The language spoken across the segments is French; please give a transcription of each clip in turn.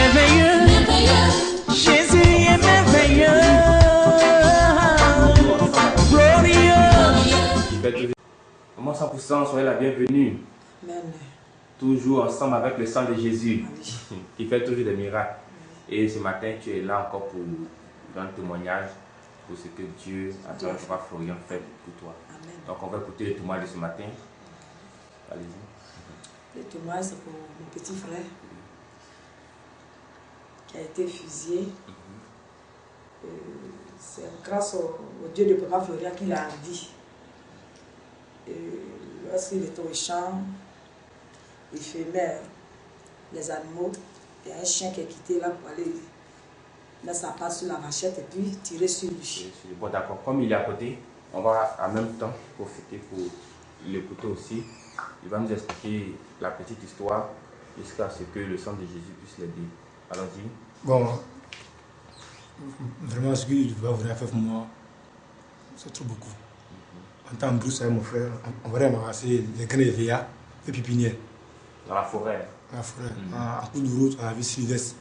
merveilleux. Jésus est merveilleux. Glorieux. Maman 100%, soyez la bienvenue. Amen. Toujours ensemble avec le sang de Jésus, Oui. qui fait toujours des miracles. Et ce matin, tu es là encore pour un témoignage pour ce que Dieu, à travers Papa Florian, fait pour toi. Amen. Donc, on va écouter le témoignage de ce matin. Allez-y. Le témoignage, c'est pour mon petit frère qui a été fusillé. C'est grâce au Dieu de Papa Florian qu'il a dit. Lorsqu'il était au champ, il filmait les animaux. Il y a un chien qui est quitté là pour aller mettre sa patte sur la vachette et puis tirer sur lui. Bon, d'accord. Comme il est à côté, on va en même temps profiter pour l'écouter aussi. Il va nous expliquer la petite histoire jusqu'à ce que le sang de Jésus puisse l'aider. Allons-y. Bon, vraiment, ce qu'il va vraiment faire pour moi, c'est trop beaucoup. En tant que Bruce avec mon frère, on va ramasser les grains de VA, les pépinières. Dans la forêt. Dans la forêt. En coup de route, on a vu Sylvestre.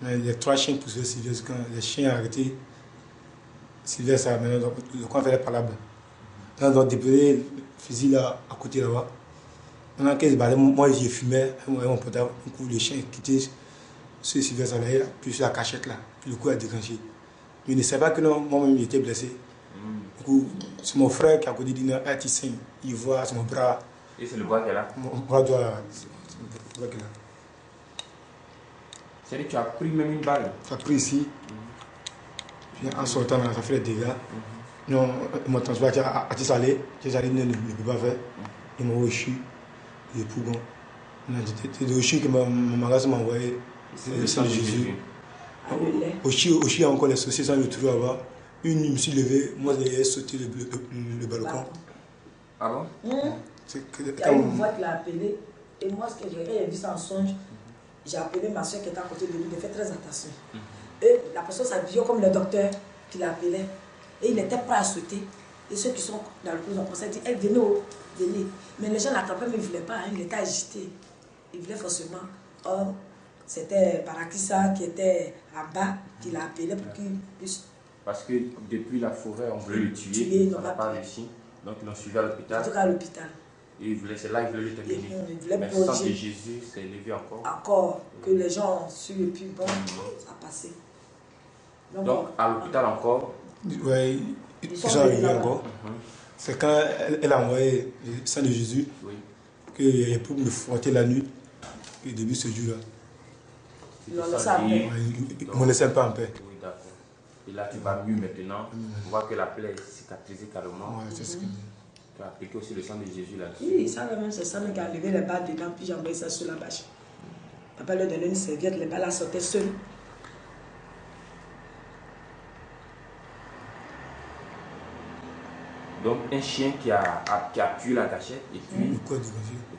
Les 3 chiens poussaient Sylvestre. Quand les chiens ont arrêté, Sylvestre a maintenant le coin fait par là-bas. On a déposé le fusil là, à côté là-bas. Pendant 15 balles, moi j'ai fumé avec mon portable. Du coup, les chiens quitté sur Sylvestre là, puis sur la cachette là. Puis le coup a déclenché. Mais il ne savait pas que moi-même j'étais blessé. Du coup, c'est mon frère qui a côté d'une artisan. Il voit sur mon bras. Et c'est le bras qu'elle a. Mon bras droit là. C'est le bras qu'elle a. C'est-à-dire que tu as pris même une balle. Ça a pris ici. Puis en sortant, ça fait des dégâts. Non, ils m'ont transporté à Tissalé. Tissalé ne peut pas faire. Ils m'ont reçu. Et pour bon. C'est de reçu que mon magasin m'a envoyé. C'est le sang de Jésus. Aussi, encore les saucisses, on le trouve là-bas. Une, je me suis levé. Moi, j'ai sauté le balcon. Ah bon? Il y a une voix qui l'a appelé. Et moi, quand j'ai vu ça en songe, j'ai appelé ma soeur qui était à côté de lui, de faire très attention. Et la personne s'habillait comme le docteur qui l'appelait. Et il était prêt à sauter. Et ceux qui sont dans le clos ont pensé, dit, hey, venez, venez. Mais les gens l'attrapaient, mais ils ne voulaient pas, hein, il était agité. Il voulait forcément. Or, c'était Barakissa qui était en bas, qui l'a appelé pour qu'il puisse. Parce que depuis la forêt, on voulait le tuer, ça n'a pas réussi. Donc ils l'ont suivi à l'hôpital. En tout cas, à l'hôpital. Et c'est là qu'ils voulaient le terminer. Mais le sang de Jésus s'est élevé encore. Encore, que les gens ont su, et puis bon, ça a passé. Donc à l'hôpital encore. Oui, ils sont arrivés encore. C'est quand elle a envoyé le sang de Jésus qu'il a pu me frotter la nuit. Et depuis ce jour-là, ils m'ont laissé en paix. Ils ne me laissaient pas en paix. Oui, d'accord. Et là, tu vas mieux maintenant. On voit que la plaie est cicatrisée carrément. Oui, c'est ce qu'il dit. Tu as appliqué aussi le sang de Jésus là-dessus. Oui, ça même, c'est ça qui a enlevé les balles dedans, puis j'ai envoyé ça sur la bâche. Papa leur donnait une serviette, les balles elles sortaient seules. Donc un chien qui a tué la gâchette et puis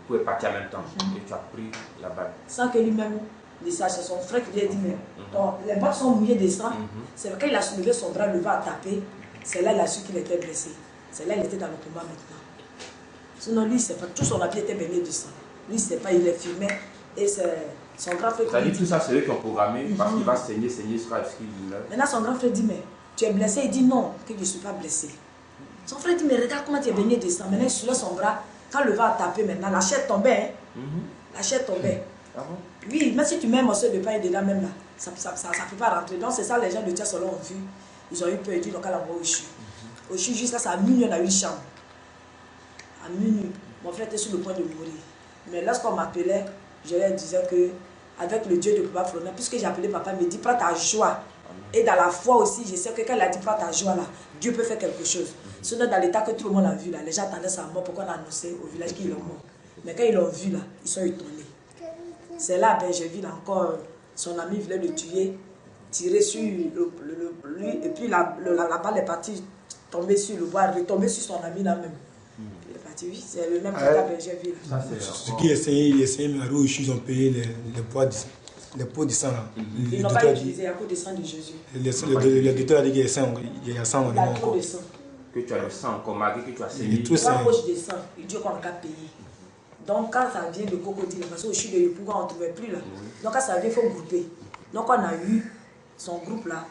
Le coup est parti en même temps. Et tu as pris la balle. Sans que lui-même le sache, c'est son frère qui lui a dit, mais donc, les balles sont mouillées de sang. C'est quand il a soulevé son bras, le va à taper, c'est là il a su qu'il était blessé. C'est là il était dans le combat maintenant. Sinon lui, c'est pas, tout son habit était baigné de sang. Lui, c'est pas, il est filmé et c'est son grand frère. Ça dit tout ça, c'est eux qui ont programmé parce qu'il va saigner jusqu'à ce qu'il meure. Maintenant son grand frère dit, mais tu es blessé? Il dit non, que je ne suis pas blessé. Son frère dit, mais regarde comment tu es baigné de sang. Maintenant il soulève son bras, quand le va a tapé maintenant, la chair tombait. Hein? La chair tombait. Ah bon? Oui, même si tu mets un morceau de pain dedans, même là, ça ne peut pas rentrer. Donc c'est ça, les gens de Tchassolon ont vu. Ils ont eu peur, ils disent, donc elle envoie au CHU. Au CHU, jusqu'à ça, à minuit, on a eu une chambre. À minuit, mon frère était sur le point de mourir. Mais lorsqu'on m'appelait, je leur disais que, avec le Dieu de Papa Florian, puisque j'ai appelé papa, il me dit, prends ta joie. Et dans la foi aussi, je sais que quand il a dit, prends ta joie là, Dieu peut faire quelque chose. Sinon, dans l'état que tout le monde a vu là, les gens attendaient sa mort, pourquoi on a annoncé au village qu'il est mort. Mais quand ils l'ont vu là, ils sont étonnés. C'est là, ben, j'ai vu là encore, son ami voulait le tuer, tirer sur lui, et puis la balle est partie tomber sur le bois, retomber sur son ami là même. Il est parti, oui, c'est le même que j'ai vu là. Ce qui essayait, mais alors ils ont payé les poids de sang là. Ils n'ont pas utilisé à cause du sang de Jésus. Le docteur a dit qu'il y a sang dans le sang encore. Que tu as le sang encore, malgré que tu as saigné. Il y a poche de sang, il dit qu'on n'a qu'à payer. Donc quand ça vient de crocodile, parce qu'au chute de Yopouga, on ne trouvait plus là. Donc quand ça vient, il faut grouper. Donc on a eu son groupe là.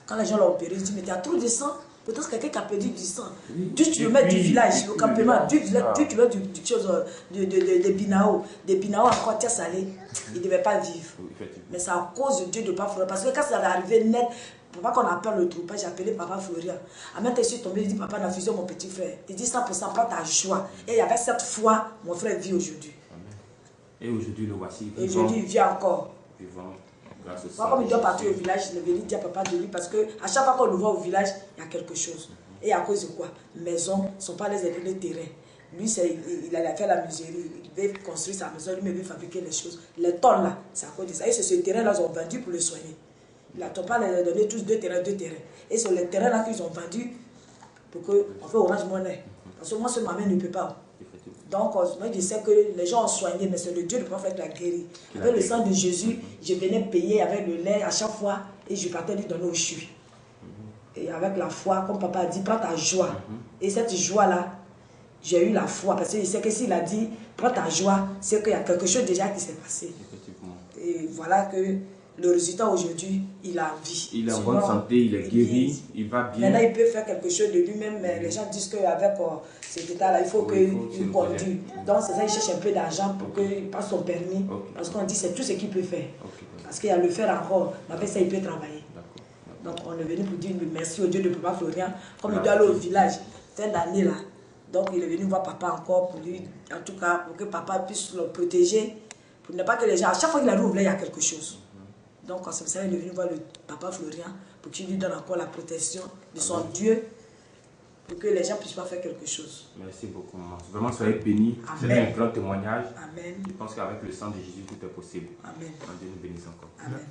Quand les gens l'ont opéré, ils disent, mais tu as trop de sang. Peut-être quelqu'un qui a perdu du sang. 10 km du village, le campement, 10 km de Binao. Des Binao encore terre salée. Il ne devait pas vivre. Mais c'est à cause de Dieu de Papa Florian. Parce que quand ça avait arrivé net, pour pas qu'on appelle le troupeau, j'ai appelé Papa Florian. À même temps, je suis tombé, il dit, papa, on a fusé mon petit frère. Il dit 100%, prends ta joie. Et avec cette foi, mon frère vit aujourd'hui. Et aujourd'hui, le voici. Et aujourd'hui, il vit encore. Vivant. Grâce au Moi, comme il doit partir au village, je vais dire à papa de lui parce qu'à chaque fois qu'on le voit au village, il y a quelque chose. Et à cause de quoi? Maison, son père les a donné terrain. Lui, il allait faire la menuiserie, il devait construire sa maison, lui-même il fabriquer les choses. Les tonnes là, c'est à cause de ça. Et c'est ce terrain-là qu'ils ont vendu pour le soigner. Ton père les a donné tous deux terrains. Et c'est les terrains là qu'ils ont vendu pour qu'on fait Orange Monnaie. Parce que moi, ce maman ne peut pas. Donc, moi, je sais que les gens ont soigné, mais c'est le Dieu du prophète qui l'a guéri. Avec le sang de Jésus, je venais payer avec le lait à chaque fois et je partais lui donner au CHU. Et avec la foi, comme papa a dit, prends ta joie. Et cette joie-là, j'ai eu la foi. Parce que je sais que s'il a dit, prends ta joie, c'est qu'il y a quelque chose déjà qui s'est passé. Et voilà que le résultat aujourd'hui, il a vie. Il est en bonne santé, il est guéri, il va bien. Maintenant, il peut faire quelque chose de lui-même, mais les gens disent qu'avec cet état-là, il faut qu'il conduise. Donc, c'est ça, il cherche un peu d'argent pour qu'il passe son permis. Parce qu'on dit que c'est tout ce qu'il peut faire. Parce qu'il y a le faire encore, mais avec ça, il peut travailler. Donc, on est venu pour dire merci au Dieu de Papa Florian. Comme il doit aller au village, fin d'année là. Donc, il est venu voir papa encore pour lui, en tout cas, pour que papa puisse le protéger. Pour ne pas que les gens, à chaque fois qu'il arrive au village, il y a quelque chose. Donc, c'est ça, il est venu voir le papa Florian pour qu'il lui donne encore la protection de son Dieu pour que les gens ne puissent pas faire quelque chose. Merci beaucoup, maman. Vraiment, soyez bénis. C'est un grand témoignage. Amen. Je pense qu'avec le sang de Jésus, tout est possible. Amen. Dieu nous bénisse encore. Amen.